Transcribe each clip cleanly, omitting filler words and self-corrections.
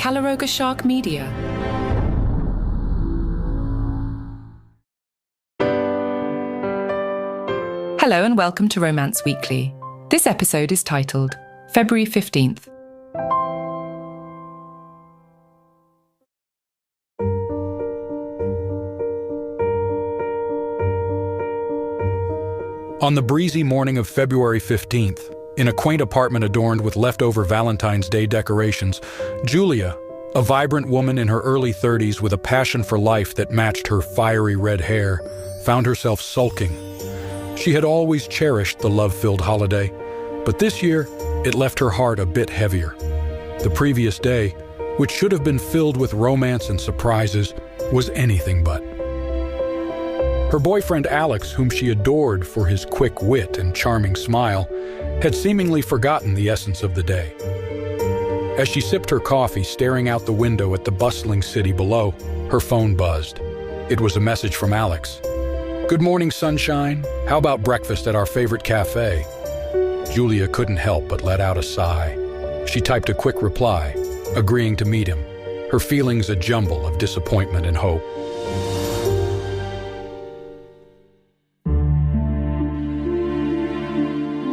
Calaroga Shark Media. Hello and welcome to Romance Weekly. This episode is titled February 15th. On the breezy morning of February 15th, in a quaint apartment adorned with leftover Valentine's Day decorations, Julia, a vibrant woman in her early 30s with a passion for life that matched her fiery red hair, found herself sulking. She had always cherished the love-filled holiday, but this year it left her heart a bit heavier. The previous day, which should have been filled with romance and surprises, was anything but. Her boyfriend Alex, whom she adored for his quick wit and charming smile, had seemingly forgotten the essence of the day. As she sipped her coffee, staring out the window at the bustling city below, her phone buzzed. It was a message from Alex. "Good morning, sunshine. How about breakfast at our favorite café?" Julia couldn't help but let out a sigh. She typed a quick reply, agreeing to meet him, her feelings a jumble of disappointment and hope.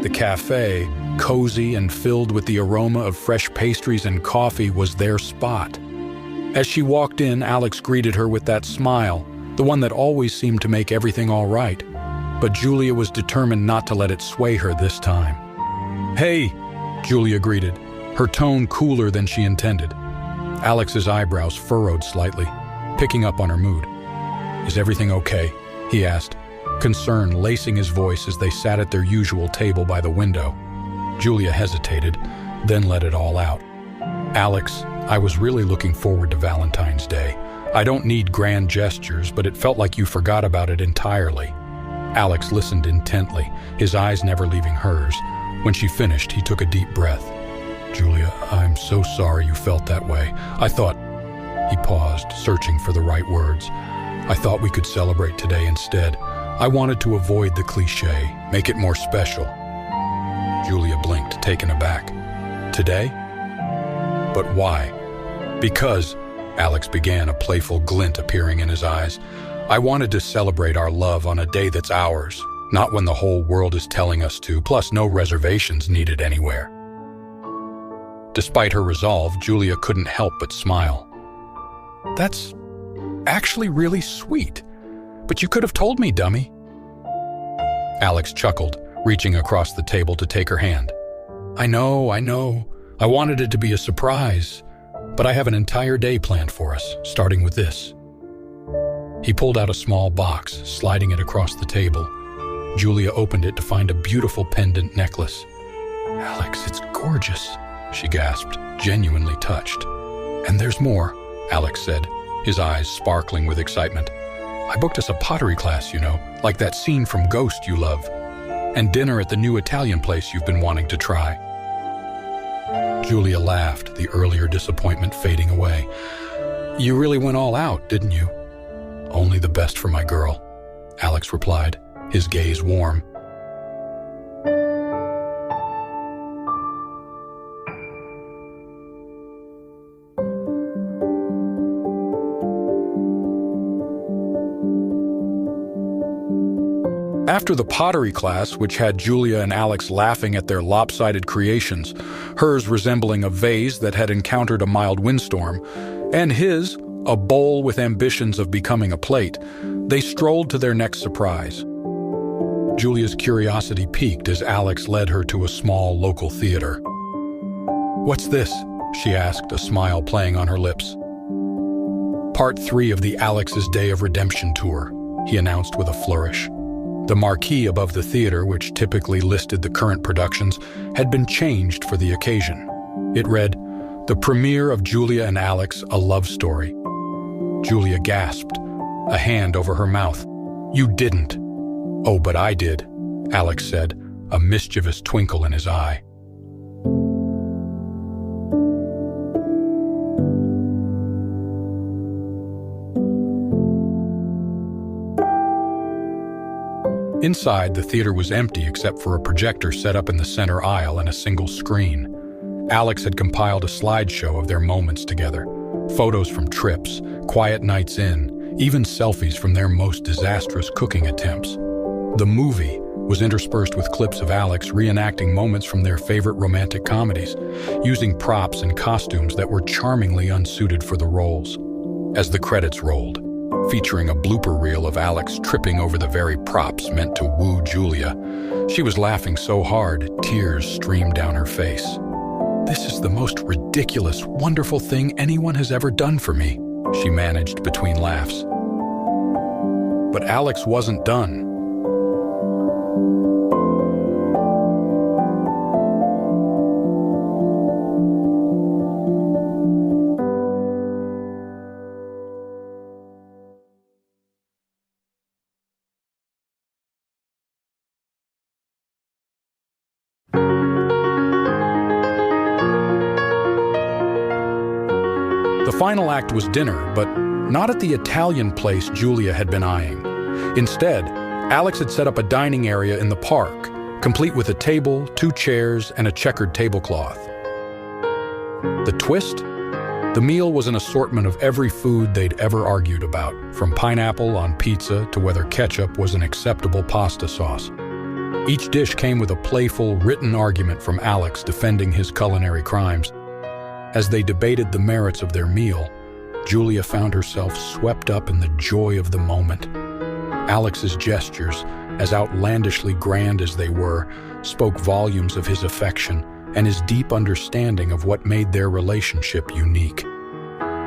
The cafe, cozy and filled with the aroma of fresh pastries and coffee, was their spot. As she walked in, Alex greeted her with that smile, the one that always seemed to make everything all right. But Julia was determined not to let it sway her this time. "Hey," Julia greeted, her tone cooler than she intended. Alex's eyebrows furrowed slightly, picking up on her mood. "Is everything okay?" he asked, concern lacing his voice as they sat at their usual table by the window. Julia hesitated, then let it all out. "Alex, I was really looking forward to Valentine's Day. I don't need grand gestures, but it felt like you forgot about it entirely." Alex listened intently, his eyes never leaving hers. When she finished, he took a deep breath. "Julia, I'm so sorry you felt that way. I thought..." He paused, searching for the right words. "I thought we could celebrate today instead. I wanted to avoid the cliché, make it more special." Julia blinked, taken aback. "Today? But why?" "Because," Alex began, a playful glint appearing in his eyes, "I wanted to celebrate our love on a day that's ours, not when the whole world is telling us to, plus no reservations needed anywhere." Despite her resolve, Julia couldn't help but smile. "That's actually really sweet. But you could have told me, dummy." Alex chuckled, reaching across the table to take her hand. I know. I wanted it to be a surprise, but I have an entire day planned for us, starting with this." He pulled out a small box, sliding it across the table. Julia opened it to find a beautiful pendant necklace. "Alex, it's gorgeous," she gasped, genuinely touched. "And there's more," Alex said, his eyes sparkling with excitement. "I booked us a pottery class, like that scene from Ghost you love, and dinner at the new Italian place you've been wanting to try." Julia laughed, the earlier disappointment fading away. "You really went all out, didn't you?" "Only the best for my girl," Alex replied, his gaze warm. After the pottery class, which had Julia and Alex laughing at their lopsided creations, hers resembling a vase that had encountered a mild windstorm, and his, a bowl with ambitions of becoming a plate, they strolled to their next surprise. Julia's curiosity piqued as Alex led her to a small local theater. "What's this?" she asked, a smile playing on her lips. "Part 3 of the Alex's Day of Redemption tour," he announced with a flourish. The marquee above the theater, which typically listed the current productions, had been changed for the occasion. It read, "The premiere of Julia and Alex, a love story." Julia gasped, a hand over her mouth. "You didn't." "Oh, but I did," Alex said, a mischievous twinkle in his eye. Inside, the theater was empty except for a projector set up in the center aisle and a single screen. Alex had compiled a slideshow of their moments together. Photos from trips, quiet nights in, even selfies from their most disastrous cooking attempts. The movie was interspersed with clips of Alex reenacting moments from their favorite romantic comedies, using props and costumes that were charmingly unsuited for the roles. As the credits rolled, featuring a blooper reel of Alex tripping over the very props meant to woo Julia, she was laughing so hard, tears streamed down her face. "This is the most ridiculous, wonderful thing anyone has ever done for me," she managed between laughs. But Alex wasn't done. The final act was dinner, but not at the Italian place Julia had been eyeing. Instead, Alex had set up a dining area in the park, complete with a table, 2 chairs, and a checkered tablecloth. The twist? The meal was an assortment of every food they'd ever argued about, from pineapple on pizza to whether ketchup was an acceptable pasta sauce. Each dish came with a playful, written argument from Alex defending his culinary crimes. As they debated the merits of their meal, Julia found herself swept up in the joy of the moment. Alex's gestures, as outlandishly grand as they were, spoke volumes of his affection and his deep understanding of what made their relationship unique.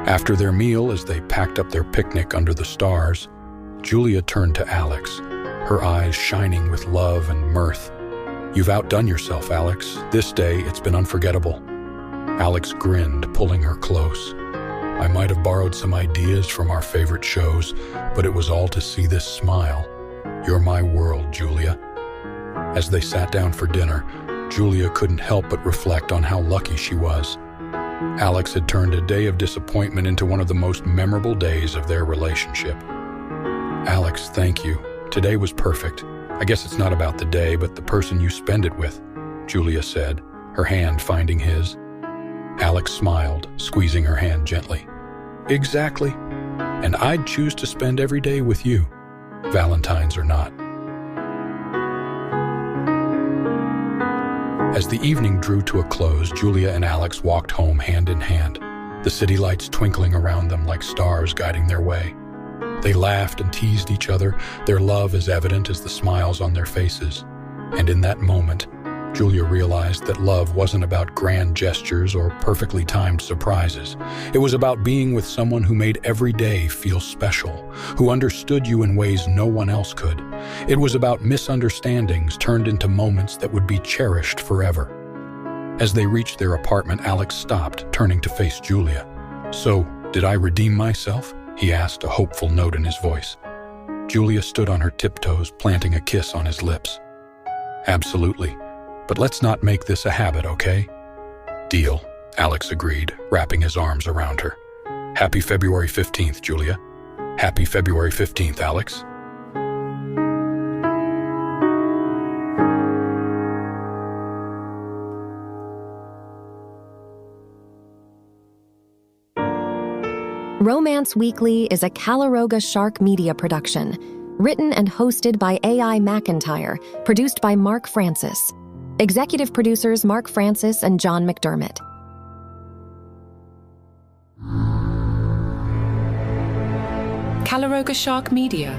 After their meal, as they packed up their picnic under the stars, Julia turned to Alex, her eyes shining with love and mirth. "You've outdone yourself, Alex. This day, it's been unforgettable." Alex grinned, pulling her close. "I might have borrowed some ideas from our favorite shows, but it was all to see this smile. You're my world, Julia." As they sat down for dinner, Julia couldn't help but reflect on how lucky she was. Alex had turned a day of disappointment into one of the most memorable days of their relationship. "Alex, thank you. Today was perfect. I guess it's not about the day, but the person you spend it with," Julia said, her hand finding his. Alex smiled, squeezing her hand gently. "Exactly. And I'd choose to spend every day with you, Valentines or not." As the evening drew to a close, Julia and Alex walked home hand in hand, the city lights twinkling around them like stars guiding their way. They laughed and teased each other, their love as evident as the smiles on their faces. And in that moment, Julia realized that love wasn't about grand gestures or perfectly timed surprises. It was about being with someone who made every day feel special, who understood you in ways no one else could. It was about misunderstandings turned into moments that would be cherished forever. As they reached their apartment, Alex stopped, turning to face Julia. "So, did I redeem myself?" he asked, a hopeful note in his voice. Julia stood on her tiptoes, planting a kiss on his lips. "Absolutely. But let's not make this a habit, okay?" "Deal," Alex agreed, wrapping his arms around her. "Happy February 15th, Julia." "Happy February 15th, Alex." Romance Weekly is a Calaroga Shark Media production, written and hosted by AI McIntyre, produced by Mark Francis. Executive producers Mark Francis and John McDermott. Calaroga Shark Media.